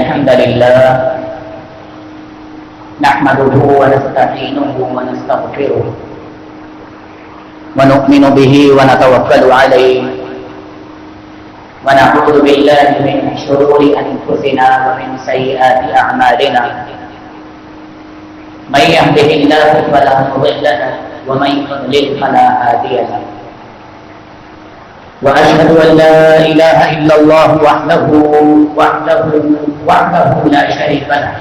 الحمد لله نحمده ونستعينه ونستغفره ونؤمن به ونتوكل عليه ونعوذ بالله من شرور أنفسنا ومن سيئات أعمالنا من يهده الله فلا مضل له ومن يضلل فلا هادي له وأشهد أن لا إله إلا الله وحده لا شريك له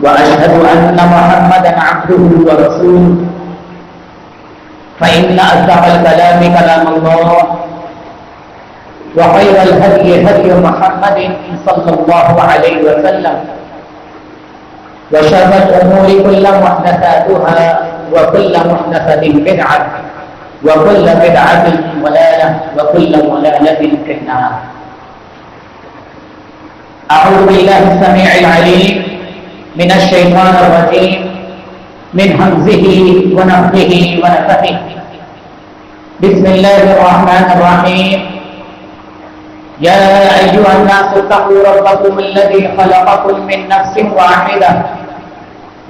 وأشهد أن محمدا عبده ورسوله فإن أصدق الكلام كلام الله وخير الهدي هدي محمد صلى الله عليه وسلم وشر الأمور كل محدثاتها وكل محدثة بدعة وكل بدعة ضلالة وكل ضلالة في النار. أعوذ بالله السميع العليم من الشيطان الرجيم من همزه ونفخه ونفثه. بسم الله الرحمن الرحيم. يا أيها الناس اتقوا ربكم الذي خلقكم من نفس واحدة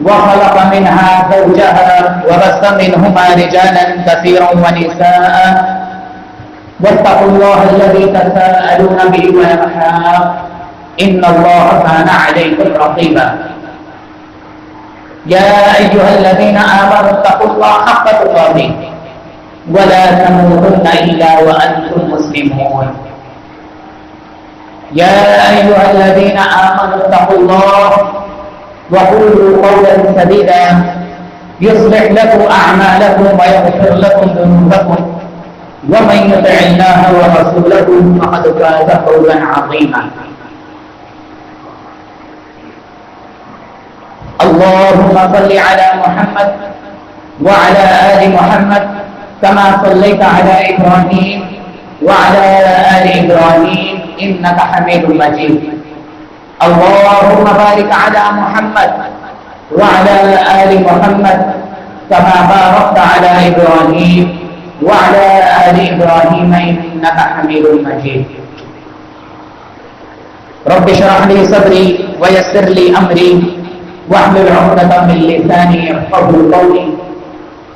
وخلق منها زوجها وبث منهما رجالا كثيرا ونساء واتقوا الله الذي تساءلون به والأرحام إن الله كان عليكم رقيبا. يا أيها الذين آمنوا اتقوا الله حق تقاته ولا تموتن إلا وأنتم مسلمون. يا أيها الذين آمنوا اتقوا الله وقولوا قولا سديدا يصلح لكم أعمالكم ويغفر لكم ذنوبكم ومن يطع الله ورسوله فقد فاز فوزا عظيما. اللهم صل على محمد وعلى آل محمد كما صليت على إبراهيم وعلى آل إبراهيم إنك حميد مجيد. اللهم بارك على محمد وعلى آل محمد كما باركت على إبراهيم وعلى آل إبراهيم إنك حميد مجيد. رب اشرح لي صدري ويسر لي أمري واحلل عقدة من لساني يفقهوا قولي.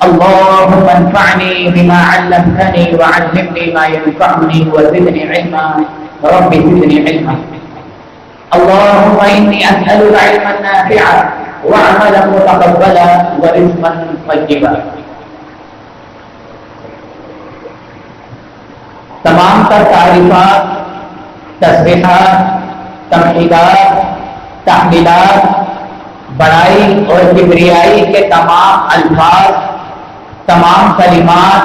اللهم انفعني بما علمتني وعلمني ما ينفعني وزدني علما. رب زدني علما. اللهم إني أسألك علما نافعا وعملا متقبلا ورزقا طيبا. تمام تر تعریفات، تسبیحات، تمجیدات، تحمیدات، بڑائی اور کبریائی کے تمام الفاظ، تمام کلمات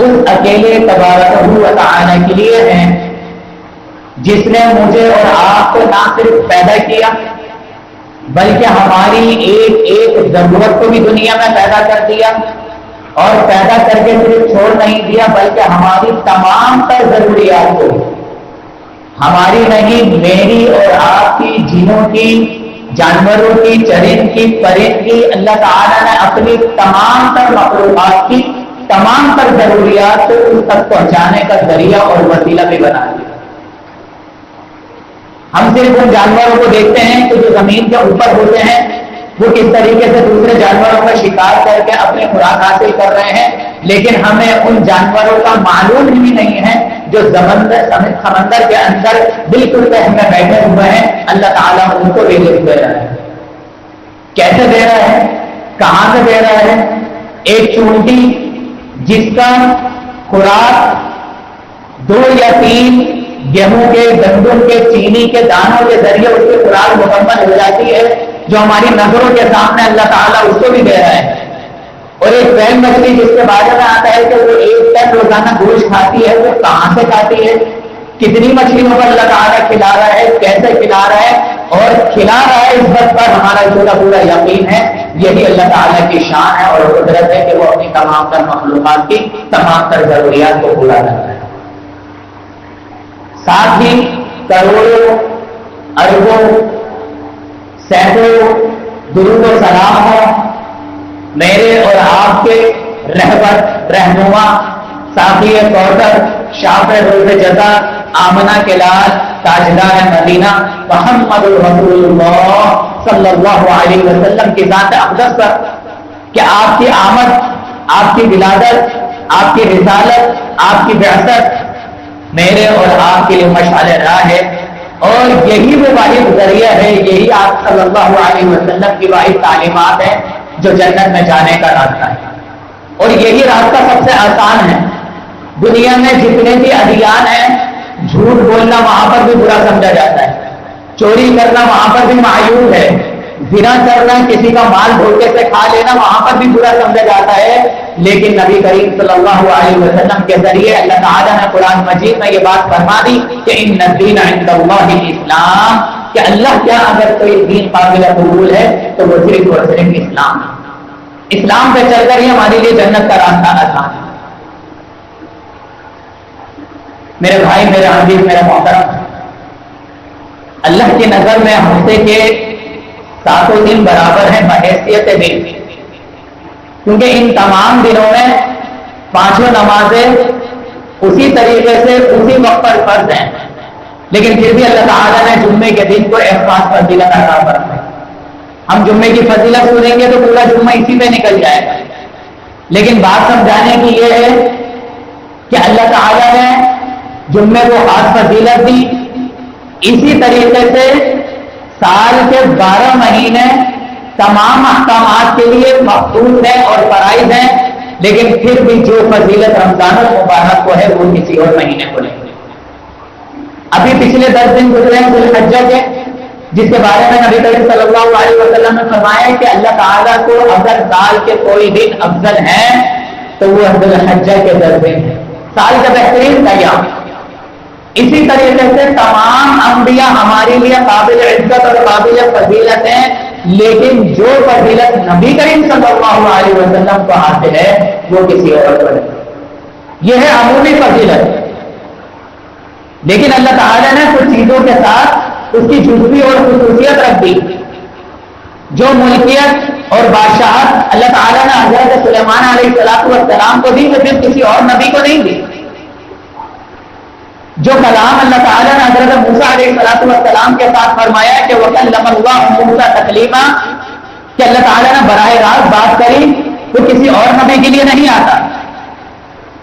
اس اکیلے تبارک و تعالی کے لیے ہیں جس نے مجھے اور آپ کو نہ صرف پیدا کیا بلکہ ہماری ایک ایک ضرورت کو بھی دنیا میں پیدا کر دیا، اور پیدا کر کے صرف چھوڑ نہیں دیا بلکہ ہماری تمام تر ضروریات کو، ہماری نہیں میری اور آپ کی، جنوں کی، جانوروں کی، چرند کی، پرند کی، اللہ تعالیٰ نے اپنی تمام تر مخلوقات کی تمام تر ضروریات کو اس تک پہنچانے کا ذریعہ اور وسیلہ بھی بنا دیا. ہم صرف ان جانوروں کو دیکھتے ہیں کہ جو زمین کے اوپر ہوتے ہیں وہ کس طریقے سے دوسرے جانوروں کا شکار کر کے اپنی خوراک حاصل کر رہے ہیں، لیکن ہمیں ان جانوروں کا معلوم ہی نہیں ہے جو سمندر کے اندر بالکل تہ میں بیٹھے ہوئے ہیں. اللہ تعالیٰ ان کو بھی رزق دے رہا ہے. کیسے دے رہا ہے؟ کہاں سے دے رہا ہے؟ ایک چونٹی جس کا خوراک 2 یا 3 گیہوں کے، گندم کے، چینی کے دانوں کے ذریعے اس کی خوراک مکمل ہو جاتی ہے، جو ہماری نظروں کے سامنے اللہ تعالیٰ اس کو بھی دے رہا ہے. اور ایک ویل مچھلی جس کے بارے میں آتا ہے کہ وہ 1 ٹن روزانہ گوشت کھاتی ہے، وہ کہاں سے کھاتی ہے، کتنی مچھلیوں کو اللہ تعالیٰ کھلا رہا ہے، کیسے کھلا رہا ہے اور کھلا رہا ہے، اس بات پر ہمارا پورا یقین ہے. یہی اللہ تعالیٰ کی شان ہے اور قدرت ہے کہ وہ اپنی تمام تر مخلوقات کی تمام تر ضروریات کو پورا کرتا ہے. ساتھ ہی کروڑوں، اربوں، سینکڑوں درود و سلام ہو میرے اور آپ کے رہبر، رہنما، ساتھی کوثر، شاف روز جزا آمنہ کے لال تاجدار مدینہ محمد رسول اللہ صلی اللہ علیہ وسلم کی ذات اقدس پر کہ آپ کی آمد، آپ کی ولادت، آپ کی رسالت، آپ کی بعثت میرے اور آپ کے لیے مشعل راہ ہے، اور یہی وہ واحد ذریعہ ہے، یہی آپ صلی اللہ علیہ وسلم کی واحد تعلیمات ہے جو جنت میں جانے کا راستہ ہے، اور یہی راستہ سب سے آسان ہے۔ دنیا میں جتنے بھی ادیان ہیں، جھوٹ بولنا وہاں پر بھی برا سمجھا جاتا ہے، چوری کرنا وہاں پر بھی معیوب ہے، زنا کرنا، کسی کا مال دھوکے سے کھا لینا وہاں پر بھی برا سمجھا جاتا ہے، لیکن نبی کریم صلی اللہ علیہ وسلم کے ذریعے اللہ تعالیٰ نے قرآن مجید میں یہ بات فرما دی کہ ان الدین عند اللہ الاسلام، کہ اللہ کیا اگر کوئی دین قابل قبول ہے تو وہ صرف اور صرف اسلام ہے۔ اسلام پہ چل کر ہی ہمارے لیے جنت کا راستہ آسان ہے۔ میرے بھائی، میرے عزیز، میرے محترم، اللہ کی نظر میں ہفتے کے 7 دن برابر ہیں بحیثیت دن، کیونکہ ان تمام دنوں میں 5 نمازیں اسی طریقے سے اسی وقت پر فرض ہیں، لیکن پھر بھی اللہ تعالیٰ نے جمعے کے دن کو ایک خاص فضیلت عطا فرمائی۔ ہم جمعے کی فضیلت سنیں گے تو پورا جمعہ اسی پہ نکل جائے گا، لیکن بات سمجھانے کی یہ ہے کہ اللہ تعالیٰ نے جمعے کو خاص فضیلت دی، اسی طریقے سے سال کے 12 مہینے تمام احکامات کے لیے مخصوص ہیں اور فرائض ہیں، لیکن پھر بھی جو فضیلت رمضان المبارک کو ہے وہ کسی اور مہینے کو نہیں۔ ابھی پچھلے 10 دن گزرے ہیں ذی الحجہ کے، جس کے بارے میں نبی کریم صلی اللہ علیہ وسلم نے فرمایا کہ اللہ تعالیٰ کو اگر سال کے کوئی دن افضل ہیں تو وہ ذی الحجہ کے 10 دن ہیں، سال کا بہترین ایام۔ اسی طریقے سے تمام انبیاء ہمارے لیے قابل عزت اور قابل فضیلت ہیں، لیکن جو فضیلت نبی کریم صلی اللہ علیہ وسلم کو حاصل ہے وہ کسی اور کو نہیں۔ یہ ہے عمومی فضیلت، لیکن اللہ تعالیٰ نے کچھ چیزوں کے ساتھ اس کی جزوی اور خصوصیت رکھ دی۔ جو ملکیت اور بادشاہت اللہ تعالیٰ نے حضرت سلیمان علیہ السلام کو دی، وہ پھر کسی اور نبی کو نہیں دی۔ جو کلام اللہ تعالیٰ نے حضرت موسیٰ علیہ السلام کے ساتھ فرمایا کہ وَكَلَّمَ اللَّهُ مُوسَىٰ تَكْلِيمًا، کہ اللہ تعالیٰ نے براہ راست بات کری، وہ کسی اور نبی کے لیے نہیں آتا۔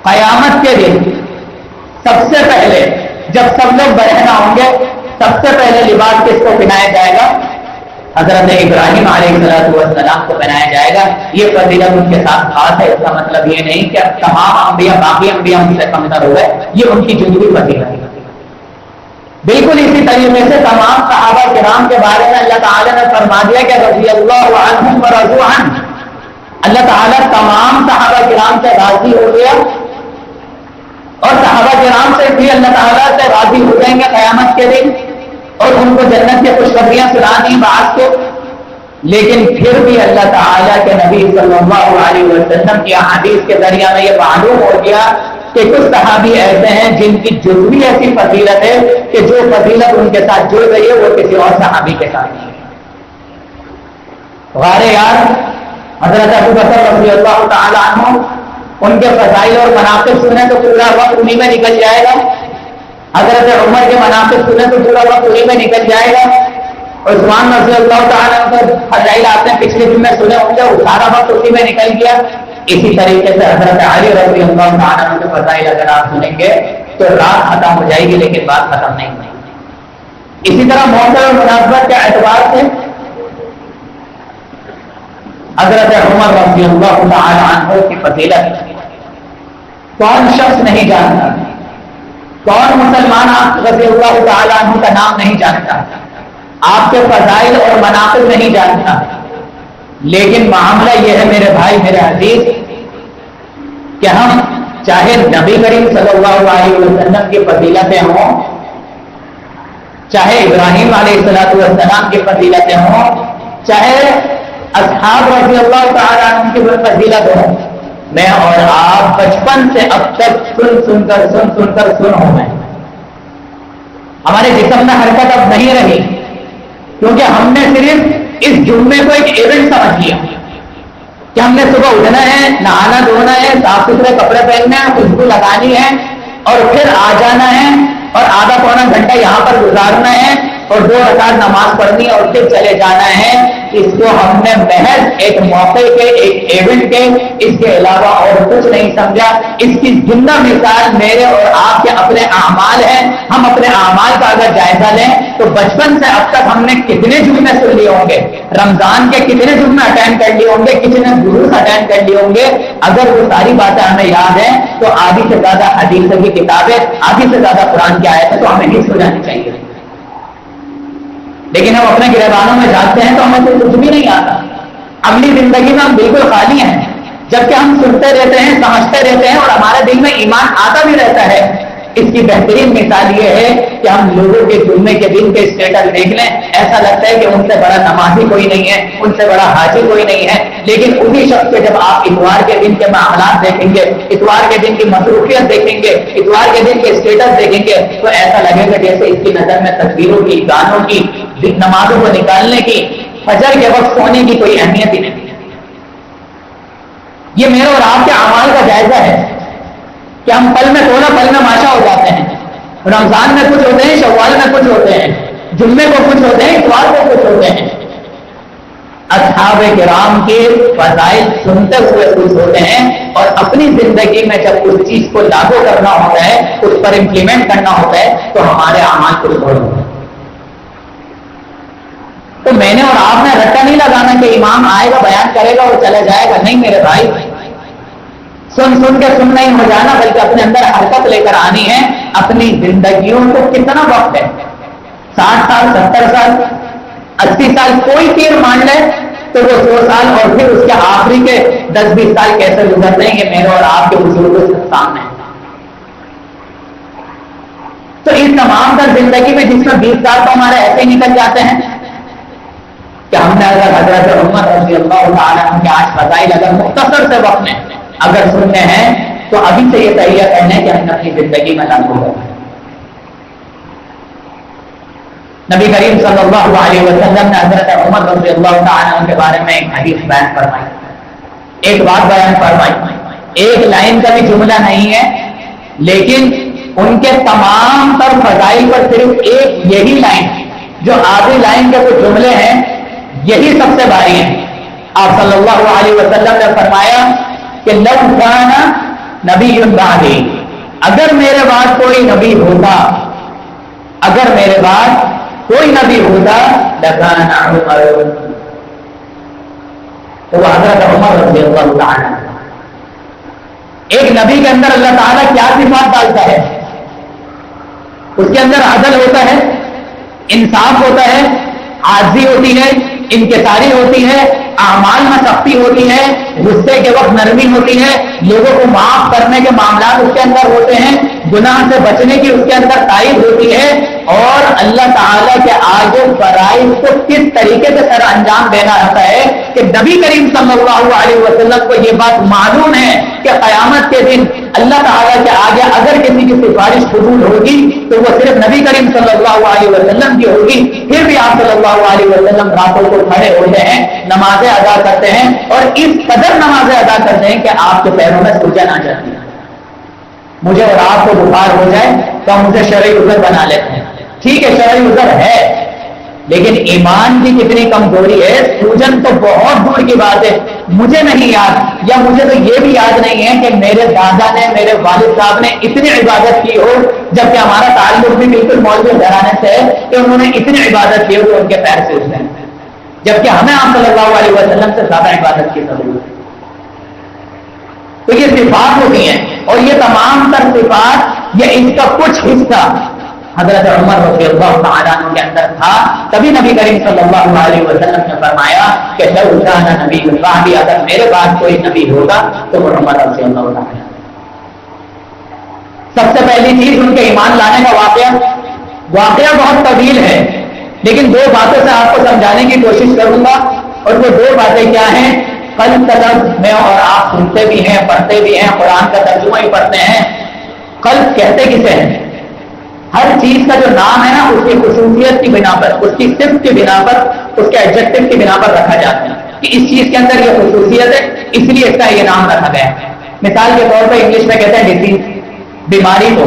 قیامت کے دن سب سے پہلے جب سب لوگ برہنہ ہوں گے، سب سے پہلے لباس کس کو پہنایا جائے گا؟ حضرت ابراہیم علیہ السلام کو پہنایا جائے گا۔ یہ فضیلت ان کے ساتھ خاص ہے، اس کا مطلب یہ نہیں کہ تمام انبیاء باقی انبیاء ان سے کمتر ہو گئے، یہ ان کی جزوی فضیلت ہے۔ بالکل اسی طریقے سے تمام صحابہ کرام کے بارے میں اللہ تعالیٰ نے فرما دیا کہ رضی اللہ عنہم ورضوا عنہ، اللہ تعالیٰ تمام صحابہ کرام سے راضی ہو گیا، اور صحابہ کرام سے بھی اللہ تعالیٰ سے راضی ہو جائیں گے قیامت کے دن، اور ان کو جنت کی خوشخبریاں سنانی بعض کو۔ لیکن پھر بھی اللہ تعالیٰ کے نبی صلی اللہ علیہ وسلم کی احادیث کے ذریعہ میں یہ معلوم ہو گیا کہ کچھ صحابی ایسے ہیں جن کی جزوی ایسی فضیلت ہے کہ جو فضیلت ان کے ساتھ جڑ گئی ہے وہ کسی اور صحابی کے ساتھ نہیں ہے۔ غار یار حضرت ابو بکر رضی اللہ تعالیٰ عنہ، ان کے فضائل اور مناقب سنیں تو پورا وقت انہی میں نکل جائے گا۔ حضرت عمر کے مناقب سنیں تو پورا وقت انہی میں نکل جائے گا۔ عثمان رضی اللہ تعالیٰ عنہ کے فضائل آپ نے پچھلے دن میں سنے ہوں گے، وہ سارا وقت اسی میں نکل گیا۔ اسی طریقے سے حضرت علی رضی اللہ تعالیٰ عنہ کے فضائل اگر آپ سنیں گے تو رات ختم ہو جائے گی، لیکن بات ختم نہیں ہوئی۔ اسی طرح موقع اور مناسبت کے اعتبار سے حضرت عمر رضی اللہ تعالیٰ عنہ کی فضیلت کون شخص نہیں جانتا، کون مسلمان آپ رضی اللہ تعالیٰ عنہ کا نام نہیں جانتا، آپ کے فضائل اور مناقب نہیں جانتا، لیکن معاملہ یہ ہے میرے بھائی، میرے عزیز، کہ ہم چاہے نبی کریم صلی اللہ علیہ وسلم کی فضیلتیں ہوں، چاہے ابراہیم علیہ السلام کی فضیلتیں ہوں، چاہے اصحاب رضی اللہ تعالیٰ عنہ کی فضیلت ہو، میں اور آپ بچپن سے اب تک سن کر ہو گئے۔ ہمارے جسم میں حرکت اب نہیں رہی، کیونکہ ہم نے صرف اس جمعے کو ایک ایونٹ سمجھ لیا کہ ہم نے صبح اٹھنا ہے، نہانا دھونا ہے، صاف ستھرے کپڑے پہننا ہے، خوشبو لگانی ہے، اور پھر آ جانا ہے اور آدھا پونا گھنٹہ یہاں پر گزارنا ہے اور 2 رکعت نماز پڑھنی ہے اور پھر چلے جانا ہے، اس کو ہم نے محض ایک موقع کے، ایک ایونٹ کے، اس کے علاوہ اور کچھ نہیں سمجھا۔ اس کی زندہ مثال میرے اور آپ کے اپنے اعمال ہیں۔ ہم اپنے اعمال کا اگر جائزہ لیں تو بچپن سے اب تک ہم نے کتنے جمعے سن لیے ہوں گے، رمضان کے کتنے جمعے اٹینڈ کر لیے ہوں گے، کتنے دروس اٹینڈ کر لیے ہوں گے۔ اگر وہ ساری باتیں ہمیں یاد ہیں تو آدھی سے زیادہ حدیث کی کتابیں، آدھی سے زیادہ قرآن کی آیتیں تو ہمیں حفظ ہو جانی چاہیے، لیکن ہم اپنے گریبانوں میں جاتے ہیں تو ہمیں تو کچھ بھی نہیں آتا۔ اگلی زندگی میں ہم بالکل خالی ہیں، جبکہ ہم سنتے رہتے ہیں، سمجھتے رہتے ہیں اور ہمارے دل میں ایمان آتا بھی رہتا ہے۔ اس کی بہترین مثال یہ ہے کہ ہم لوگوں کے جمعے کے دن کے اسٹیٹس دیکھ لیں، ایسا لگتا ہے کہ ان سے بڑا نمازی کوئی نہیں ہے، ان سے بڑا حاجی کوئی نہیں ہے، لیکن اسی شخص کے جب آپ اتوار کے دن کے معاملات دیکھیں گے، اتوار کے دن کی مصروفیت دیکھیں گے، اتوار کے دن کے اسٹیٹس دیکھیں گے، تو ایسا لگے گا جیسے اس کی نظر میں تصویروں کی، گانوں کی، نمازوں کو نکالنے کی، فجر کے وقت سونے کی کوئی اہمیت ہی نہیں۔ یہ میرے اور آپ کے اعمال کا جائزہ ہے کہ ہم پل میں تولا پل میں ماشا ہو جاتے ہیں۔ رمضان میں کچھ ہوتے ہیں، شوال میں کچھ ہوتے ہیں، جمعے کو کچھ ہوتے ہیں، اتوار کو کچھ ہوتے ہیں۔ اصحاب کرام کے فضائل سنتے ہوئے کچھ ہوتے ہیں اور اپنی زندگی میں جب اس چیز کو لاگو کرنا ہوتا ہے، اس پر امپلیمنٹ کرنا ہوتا ہے تو ہمارے اعمال کچھ اور ہوتے ہیں۔ تو میں نے اور آپ نے رٹا نہیں لگانا کہ امام آئے گا، بیان کرے گا اور چلا جائے گا، نہیں میرے بھائی، سن کے سن نہیں ہو جانا، بلکہ اپنے اندر حرکت لے کر آنی ہے۔ اپنی زندگیوں کو کتنا وقت ہے، 60 سال، 70 سال، 80 سال، کوئی تیر مان لے تو وہ 100 سال، اور پھر اس کے آخری کے 10-20 سال کیسے گزرتے ہیں، یہ میرے اور آپ کے بزرگوں کے سامنے ہے۔ تو اس تمام تر زندگی میں جس میں 20 سال تو ہمارے ایسے ہی نکل جاتے ہیں کہ ہم نے اگر حضرت عمر رضی اللہ تعالیٰ عنہ کے 8 فضائل اگر مختصر سے وقت میں اگر سننے ہیں تو ابھی سے یہ تیار کرنے کہ ہم نے اپنی زندگی میں لاگو کرنا ہے۔ نبی کریم صلی اللہ علیہ وسلم نے حضرت عمر رضی اللہ تعالیٰ عنہ کے بارے میں ایک حدیث بیان فرمائی، ایک بات بیان فرمائی، ایک لائن کا بھی جملہ نہیں ہے، لیکن ان کے تمام تر فضائل پر صرف ایک یہی لائن، جو آدھی لائن کے کچھ جملے ہیں، یہی سب سے بھاری ہے۔ آپ صلی اللہ علیہ وسلم نے فرمایا کہ لو کان نبی بعدی، اگر میرے بعد کوئی نبی ہوتا، اگر میرے بعد کوئی نبی ہوتا لکان عمر، تو وہ حضرت عمر رضی اللہ تعالیٰ۔ ایک نبی کے اندر اللہ تعالیٰ کیا صفات ڈالتا ہے؟ اس کے اندر عدل ہوتا ہے، انصاف ہوتا ہے، عاجزی ہوتی ہے، انکساری ہوتی ہے، اعمال میں سختی ہوتی ہے، غصے کے وقت نرمی ہوتی ہے، لوگوں کو معاف کرنے کے معاملات اس کے اندر ہوتے ہیں، گناہ سے بچنے کی اس کے اندر تائید ہوتی ہے، اور اللہ تعالیٰ کے آگے فرائض کو کس طریقے سے سر انجام دینا رہتا ہے کہ نبی کریم صلی اللہ علیہ وسلم کو یہ بات معلوم ہے کہ قیامت کے دن اللہ تعالیٰ کے آگے اگر کسی کی سفارش قبول ہوگی تو وہ صرف نبی کریم صلی اللہ علیہ وسلم کی ہوگی۔ پھر بھی آپ صلی اللہ علیہ وسلم راتوں کو کھڑے ہوتے ہیں، نمازیں ادا کرتے ہیں، اور اس قدر نمازیں ادا کرتے ہیں کہ آپ کے پیروں میں سوجن آ جاتی ہے۔ مجھے اور آپ کو بخار ہو جائے تو ہم اسے شرعی عذر بنا لیتے ہیں، ٹھیک ہے شرعی عذر ہے، لیکن ایمان کی کتنی کمزوری ہے، سوجن تو بہت دور کی بات ہے۔ مجھے نہیں یاد، یا مجھے تو یہ بھی یاد نہیں ہے کہ میرے دادا نے، میرے والد صاحب نے اتنی عبادت کی ہو، جبکہ ہمارا تعلق بھی بالکل مولوی گھرانے سے ہے کہ انہوں نے اتنی عبادت کی ہو کہ ان کے پیر سے اٹھتے ہیں، جبکہ ہمیں آپ صلی اللہ علیہ وسلم سے زیادہ عبادت کی ضرورت ہے۔ تو یہ صفات ہوتی ہیں، اور یہ تمام تر صفات، یہ اس کا کچھ حصہ حضرت عمر رضی اللہ تعالیٰ عنہ کے اندر تھا۔ تبھی نبی کریم صلی اللہ علیہ وسلم نے فرمایا کہ لو کان نبی بعدی، اگر میرے بعد کوئی نبی ہوگا تو وہ عمر رضی اللہ تعالیٰ۔ سب سے پہلی چیز ان کے ایمان لانے کا واقعہ بہت طویل ہے، لیکن 2 باتوں سے آپ کو سمجھانے کی کوشش کروں گا، اور وہ 2 باتیں کیا ہیں؟ قلب قلب میں، اور آپ سنتے بھی ہیں، پڑھتے بھی ہیں، قرآن کا ترجمہ ہی پڑھتے ہیں۔ قلب کہتے کسے ہیں؟ ہر چیز کا جو نام ہے نا، اس کی خصوصیت کی بنا پر، اس کی صفت کی بنا پر، اس کے ایڈجیکٹو کی بنا پر رکھا جاتا ہے کہ اس چیز کے اندر یہ خصوصیت ہے، اس لیے اس کا یہ نام رکھا گیا ہے۔ مثال کے طور پر انگلش میں کہتے ہیں ڈیزیز، بیماری کو،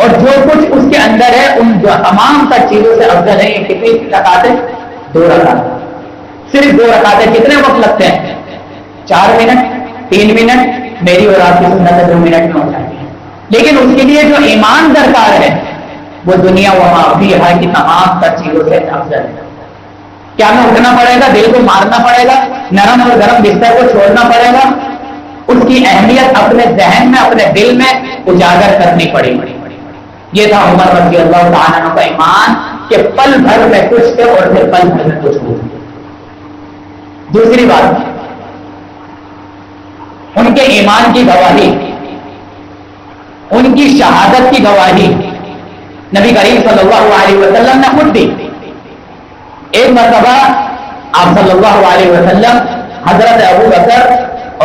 اور جو کچھ اس کے اندر ہے ان تمام تر چیزوں سے افضل ہے. یہ کتنی رکعتیں؟ 2 رکعتیں. صرف 2 رکعتیں کتنے وقت لگتے ہیں؟ 4 منٹ 3 منٹ. میری اور آپ کی سنت 2 منٹ میں ہو جائے گی. لیکن اس کے لیے جو ایمان درکار ہے وہ دنیا وہاں بھی ہے کہ تمام تر چیزوں سے افضل ہے. کیا میں اٹھنا پڑے گا؟ دل کو مارنا پڑے گا؟ نرم اور گرم بستر کو چھوڑنا پڑے گا؟ اس کی اہمیت اپنے ذہن میں اپنے دل میں اجاگر کرنی پڑے گی. یہ تھا عمر رضی اللہ تعالیٰ عنہ کا ایمان کہ پل بھر میں کچھ تھے اور پھر پل بھر میں کچھ ہو. دوسری بات، ان کے ایمان کی گواہی، ان کی شہادت کی گواہی نبی کریم صلی اللہ علیہ وسلم نے خود دی. ایک مرتبہ آپ صلی اللہ علیہ وسلم حضرت ابو بکر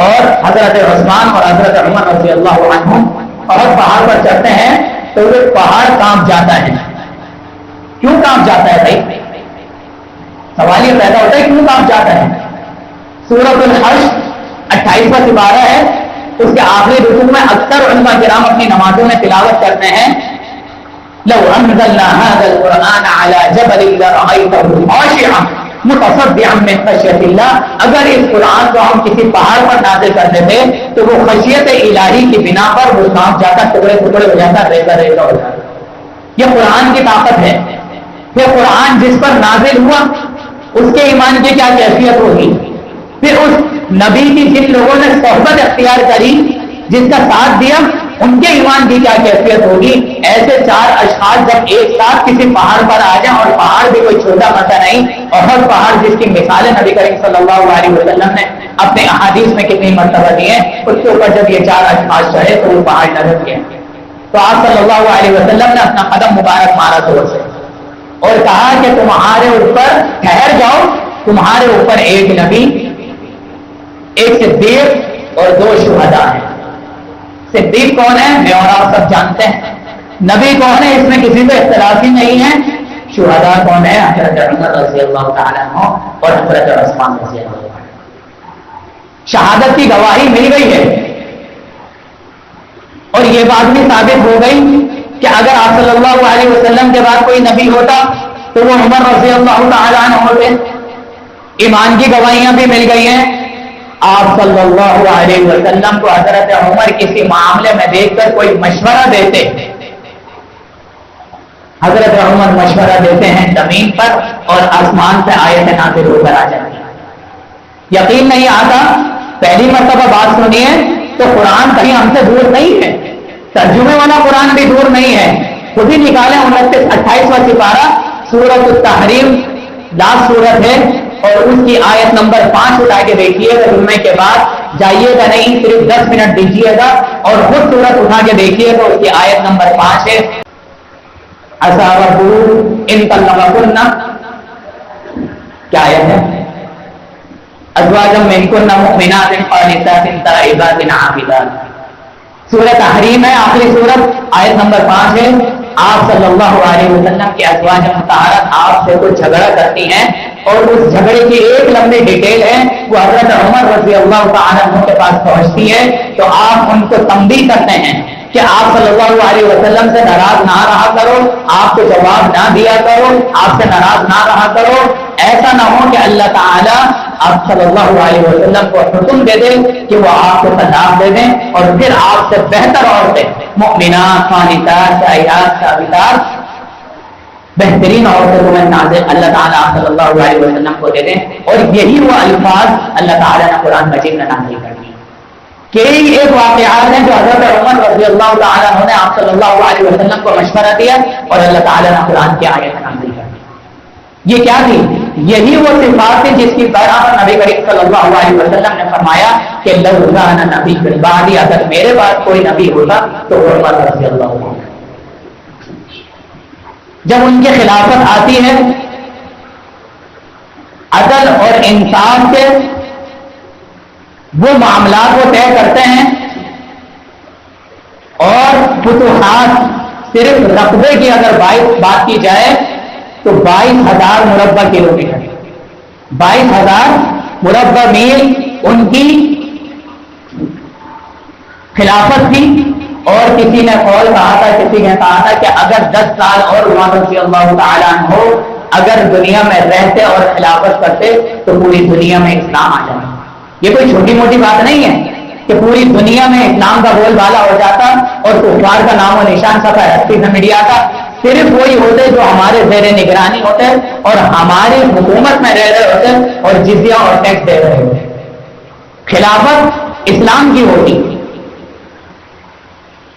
اور حضرت عثمان اور حضرت عمر رضی اللہ عنہم اور پہاڑ پر چڑھتے ہیں تو وہ پہاڑ کانپ جاتا ہے. کیوں کانپ جاتا ہے بھائی؟ سوال یہ پیدا ہوتا ہے کیوں کانپ جاتا ہے؟ سورۃ الحشر 28واں سپارہ ہے، اس کے آخری رکوع میں اکثر علماء کرام اپنی نمازوں میں تلاوت کرتے ہیں لو انزلنا هذا القرآن على جبل لرأيته خاشعا متصدعا من خشية الله. اگر اس قرآن کو ہم کسی پہاڑ پر نازل کرتے تھے تو وہ خشیت الہی کی بنا پر وہ کانپ جاتا، ٹکڑے ٹکڑے ہو جاتا، ریزہ ریزہ ہو جاتا. یہ قرآن کی طاقت ہے. یہ قرآن جس پر نازل ہوا اس کے ایمان کی کیا کیفیت ہوگی؟ پھر اس نبی کی جن لوگوں نے صحبت اختیار کری، جس کا ساتھ دیا، ان کے ایمان کی کیا کیفیت ہوگی؟ ایسے 4 اشخاص جب ایک ساتھ کسی پہاڑ پر آ جائیں، اور پہاڑ بھی کوئی چھوٹا مسا نہیں، اور ہر پہاڑ جس کی مثالیں نبی کریم صلی اللہ علیہ وسلم نے اپنے احادیث میں کتنی مرتبہ دی ہیں، اس کے اوپر جب یہ 4 اشخاص چڑھے تو وہ پہاڑ نظر گئے. تو آپ صلی اللہ علیہ وسلم نے اپنا قدم مبارک مارا زور سے اور کہا کہ تمہارے اوپر ٹھہر جاؤ، تمہارے اوپر ایک نبی، ایک صدیق اور 2 شہداء ہیں. صدیق کون ہے؟ میں اور آپ سب جانتے ہیں. نبی کون ہے؟ اس میں کسی کو اختلاف ہی نہیں ہے. شہداء کون ہے؟ حضرت عمر رضی اللہ تعالیٰ عنہ اور حضرت عثمان رضی اللہ عنہ. شہادت کی گواہی مل گئی ہے اور یہ بات بھی ثابت ہو گئی کہ اگر آپ صلی اللہ علیہ وسلم کے بعد کوئی نبی ہوتا تو وہ عمر رضی اللہ تعالیٰ عنہ ہوتے. ایمان کی گواہیاں بھی مل گئی ہیں. آپ صلی اللہ علیہ وسلم کو حضرت عمر کسی معاملے میں دیکھ کر کوئی مشورہ دیتے، حضرت عمر مشورہ دیتے ہیں زمین پر اور آسمان سے آیت نازل ہو کر آ جاتی. یقین نہیں آتا؟ پہلی مرتبہ بات سنیے تو قرآن کہیں ہم سے دور نہیں ہے، ترجمے والا قرآن بھی دور نہیں ہے. خود ہی نکالیں 29-28واں سپارہ سورۃ التحریم، لاسٹ سورت ہے، اور اس کی آیت نمبر 5 اٹھا کے دیکھیے گا. جمعے کے بعد جائیے گا نہیں، صرف 10 منٹ دیجیے گا اور خود سورت اٹھا کے دیکھیے گا. اس کی آیت نمبر 5 ہے ان طلقکن، کیا آیت ہے؟ ازواجا منکن مؤمنات قانتات تائبات عابدات. سورۃ تحریم ہے، آخری سورت، آیت نمبر 5 ہے. آپ صلی اللہ علیہ وسلم کی ازواج مطہرات آپ سے کچھ جھگڑا کرتی ہیں اور اس جھگڑے کی ایک لمبی ڈیٹیل ہے، وہ حضرت عمر رضی اللہ تعالیٰ عنہ کے پاس پہنچتی ہے تو آپ ان کو تنبیہ کرتے ہیں کہ آپ صلی اللہ علیہ وسلم سے ناراض نہ رہا کرو، آپ کو جواب نہ دیا کرو، آپ سے ناراض نہ رہا کرو. ایسا نہ ہو کہ اللہ تعالیٰ آپ صلی اللہ علیہ وسلم کو حکم دے دے کہ وہ آپ کو طلاق دے دیں اور پھر آپ سے بہتر عورتیں، مؤمنات، قانتات، طاہرات، عابدات، بہترین عورتیں تمہیں نازل اللہ تعالیٰ صلی اللہ علیہ وسلم کو دے دیں. اور یہی وہ الفاظ اللہ تعالیٰ نے قرآن مجید میں نازل کر دی. کئی ایک واقعات ہیں جو حضرت عمر رضی اللہ تعالیٰ عنہ نے آپ صلی اللہ علیہ وسلم کو مشورہ دیا اور اللہ تعالیٰ نے قرآن کی آیت نازل کر دی. یہ کیا تھی؟ یہی وہ صفات تھی جس کی برآمد نبی کریم صلی اللہ علیہ وسلم نے فرمایا کہ لو کان نبی بعدی، اگر میرے بعد کوئی نبی ہوتا تو وہ عمر رضی اللہ عنہ. جب ان کی خلافت آتی ہے عدل اور انصاف کے وہ معاملات کو طے کرتے ہیں اور فتوحات، صرف رقبے کی اگر بات کی جائے تو 22,000 مربع کلومیٹر، 22,000 مربع میل ان کی خلافت تھی. اور کسی نے قول کہا تھا، کسی نے کہا تھا کہ اگر 10 سال اور عمر رضی اللہ تعالیٰ عنہ اگر دنیا میں رہتے اور خلافت کرتے تو پوری دنیا میں اسلام آ جاتا۔ یہ کوئی چھوٹی موٹی بات نہیں ہے کہ پوری دنیا میں اسلام کا بول بالا ہو جاتا اور کفار کا نام و نشان سفید ہستی سے مٹ جاتا۔ صرف وہی ہوتے جو ہمارے زیر نگرانی ہوتے اور ہماری حکومت میں رہ رہے ہوتے اور جزیہ اور ٹیکس دے رہے ہوتے، خلافت اسلام کی ہوتی۔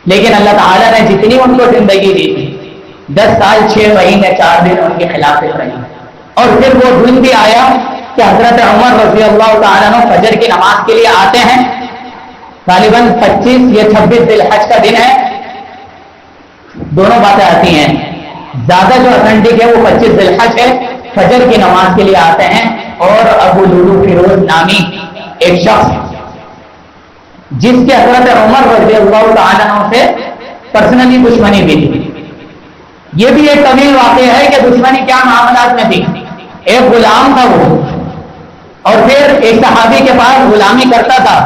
لیکن اللہ تعالیٰ نے جتنی ان کو زندگی دی تھی، 10 سال 6 مہینے 4 دن ان کی خلافت رہی، اور پھر وہ دن بھی آیا کہ حضرت عمر رضی اللہ تعالیٰ عنہ فجر کی نماز کے لیے آتے ہیں، غالباً 25 یا 26 ذی الحج کا دن ہے، دونوں باتیں آتی ہیں، زیادہ جو اتھینٹک ہے وہ 25 ذی الحج ہے، فجر کی نماز کے لیے آتے ہیں، اور ابو لولو فیروز نامی ایک شخص جس کے حضرت عمر رضی اللہ تعالیٰ عنہ سے پرسنلی دشمنی بھی تھی۔ یہ بھی ایک طویل واقعہ ہے کہ دشمنی کیا معاملات میں تھی۔ ایک غلام تھا وہ، اور پھر ایک صحابی کے پاس غلامی کرتا تھا،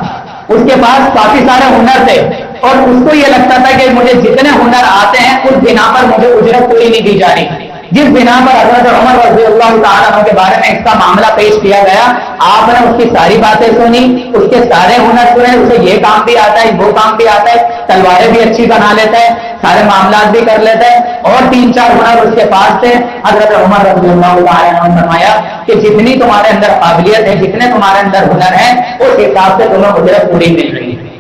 اس کے پاس کافی سارے ہنر تھے، اور اس کو یہ لگتا تھا کہ مجھے جتنے ہنر آتے ہیں اس بنا پر مجھے اجرت پوری نہیں دی جا رہی۔ جس بنا پر حضرت عمر رضی اللہ تعالیٰ عنہ کے بارے میں اس کا معاملہ پیش کیا گیا، آپ نے اس کی ساری باتیں سنی، اس کے سارے ہنر سنے، اسے یہ کام بھی آتا ہے، وہ کام بھی آتا ہے، تلواریں بھی اچھی بنا لیتا ہے، سارے معاملات بھی کر لیتا ہے، اور 3-4 ہنر اس کے پاس تھے۔ حضرت عمر رضی اللہ تعالیٰ عنہ نے فرمایا کہ جتنی تمہارے اندر قابلیت ہے، جتنے تمہارے اندر ہنر ہے، اس حساب سے تمہیں اجرت پوری مل رہی ہے۔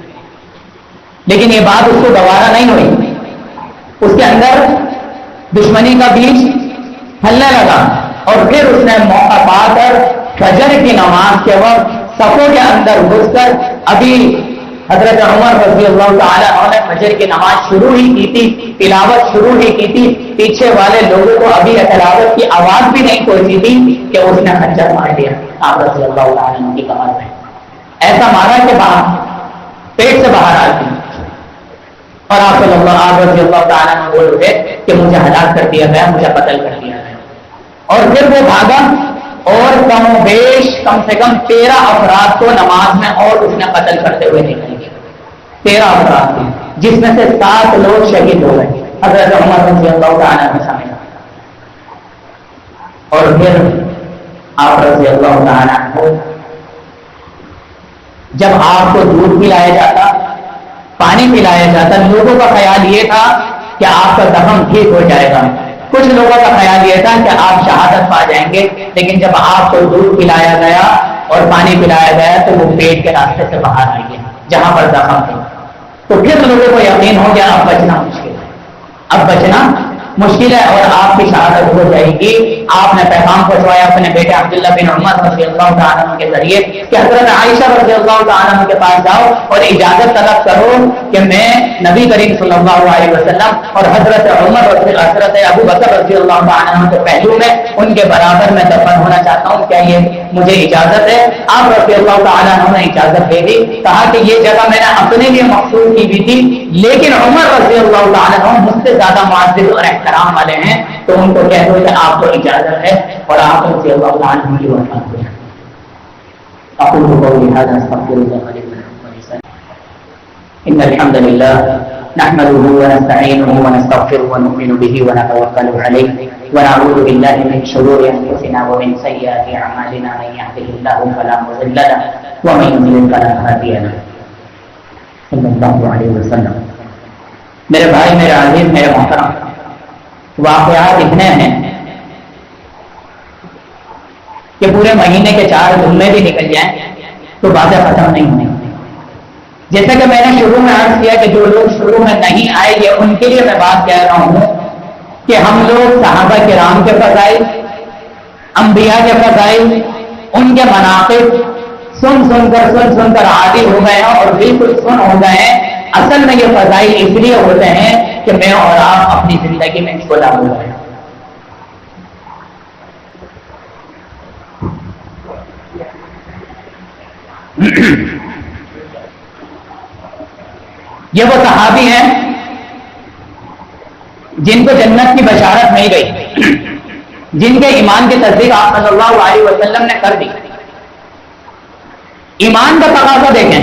لیکن یہ بات اس کو گوارا نہیں ہوئی، اس کے اندر دشمنی کا بیج پھلنے لگا، اور پھر اس نے موقع پا کر فجر کی نماز کے وقت صفوں کے اندر گھس کر، ابھی حضرت عمر رضی اللہ تعالیٰ عنہ نے فجر کی نماز شروع ہی کی تھی، تلاوت شروع ہی کی تھی، پیچھے والے لوگوں کو ابھی تلاوت کی آواز بھی نہیں پہنچی تھی کہ اس نے خنجر مار دیا آپ رضی اللہ تعالیٰ عنہ کی کمر میں، ایسا مارا کہ پیٹ سے باہر آتی، اور آپ رضی اللہ تعالیٰ عنہ بول اٹھے کہ مجھے ہلاک کر دیا گیا، مجھے قتل کر دیا گیا۔ اور پھر وہ بھاگا، اور کم و بیش کم سے کم 13 افراد کو نماز میں اور اس نے قتل کرتے ہوئے دکھائی دیا، 13 افراد تھے، جس میں سے 7 لوگ شہید ہو گئے حضرت عمر رضی اللہ تعالیٰ عنہ سامنے۔ اور پھر آپ رضی اللہ تعالیٰ عنہ جب آپ کو دودھ پلایا جاتا، پانی پلایا جاتا، لوگوں کا خیال یہ تھا کہ آپ کا زخم ٹھیک ہو جائے گا، کچھ لوگوں کا خیال یہ تھا کہ آپ شہادت پا جائیں گے، لیکن جب آپ کو دودھ پلایا گیا اور پانی پلایا گیا تو وہ پیٹ کے راستے سے باہر آ گیا جہاں پر زخم تھا، تو پھر لوگوں کو یقین ہو گیا اب بچنا مشکل ہے، اب بچنا مشکل ہے، اور آپ کی شہادت ہو جائے گی۔ آپ نے پیغام پہنچوایا اپنے بیٹے عبداللہ بن عمر رضی اللہ تعالیٰ عنہ کے ذریعے کہ حضرت عائشہ رضی اللہ تعالیٰ عنہ کے پاس جاؤ اور اجازت طلب کرو کہ میں نبی کریم صلی اللہ علیہ وسلم اور حضرت عمر حضرت ابو بکر رضی اللہ تعالیٰ عنہ کے پہلو میں ان کے برابر میں دفن ہونا چاہتا ہوں، کیا یہ مجھے اجازت ہے؟ آپ رضی اللہ تعالیٰ عنہ نے اجازت دے دی، کہا کہ یہ جگہ میں نے اپنے لیے مخصوص کی بھی تھی، لیکن عمر رضی اللہ تعالیٰ عنہ مجھ سے زیادہ معزز اور احترام والے ہیں، تو ان کو کہہ دو کہ آپ کو اجازت ہے، اور آپ رضی اللہ تعالیٰ عنہ کی وفات ہوئی۔ اقول قولي هذا استغفر الله لي ولكم ان الحمد لله نحمده ونستعينه ونستغفره ونؤمن به ونتوكل عليه ونعوذ بالله من شرور انفسنا ومن سيئات اعمالنا من يهده الله فلا مضل له ومن يضلل فلا هادي له صلی اللہ علیہ وسلم۔ میرے بھائی، میرے عزیز، میرے محترم، واقعات اتنے ہیں کہ پورے مہینے کے 4 جمعے بھی نکل جائیں تو باتیں ختم نہیں ہونی۔ جیسا کہ میں نے شروع میں عرض کیا کہ جو لوگ شروع میں نہیں آئے گے ان کے لیے میں بات کہہ رہا ہوں کہ ہم لوگ صحابہ کرام کے فضائل، انبیاء کے فضائل، ان کے مناقب سن کر عادی ہو گئے ہیں اور بالکل سن ہو گئے ہیں۔ اصل میں یہ فضائل اس لیے ہوتے ہیں کہ میں اور آپ اپنی زندگی میں اس کو لاگو کریں۔ یہ وہ صحابی ہیں جن کو جنت کی بشارت مل گئی، جن کے ایمان کی تصدیق آپ صلی اللہ علیہ وسلم نے کر دی۔ ایمان کا تقاضا دیکھیں،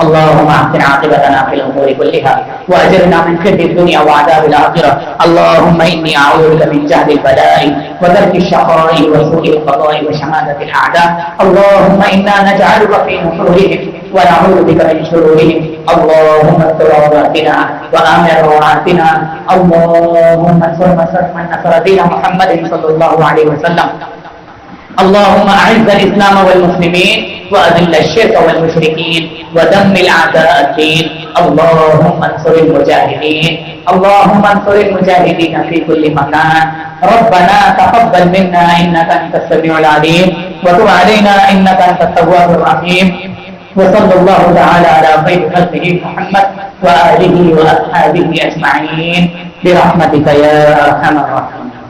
اللهم احسن عاقبتنا في الامور كلها واجرنا من خزي الدنيا وعذاب الاخره. اللهم اني اعوذ بك من جهد البلاء ودرك الشقاء وسوء القضاء وشماتة الاعداء. اللهم انا نجعلك في نحورهم ونعوذ بك من شرورهم. اللهم استر عوراتنا وامن روعاتنا. اللهم انصر من نصر دين محمد صلى الله عليه وسلم. اللهم اعز الاسلام والمسلمين واذل الشرك والمشركين ودمر اعداء الدين. اللهم انصر المجاهدين. اللهم انصر المجاهدين في كل مكان. ربنا تقبل منا انك انت السميع العليم وتب علينا انك انت التواب الرحيم. وصلى الله تعالى على خير خلقه محمد واله واصحابه اجمعين برحمتك يا ارحم الراحمين.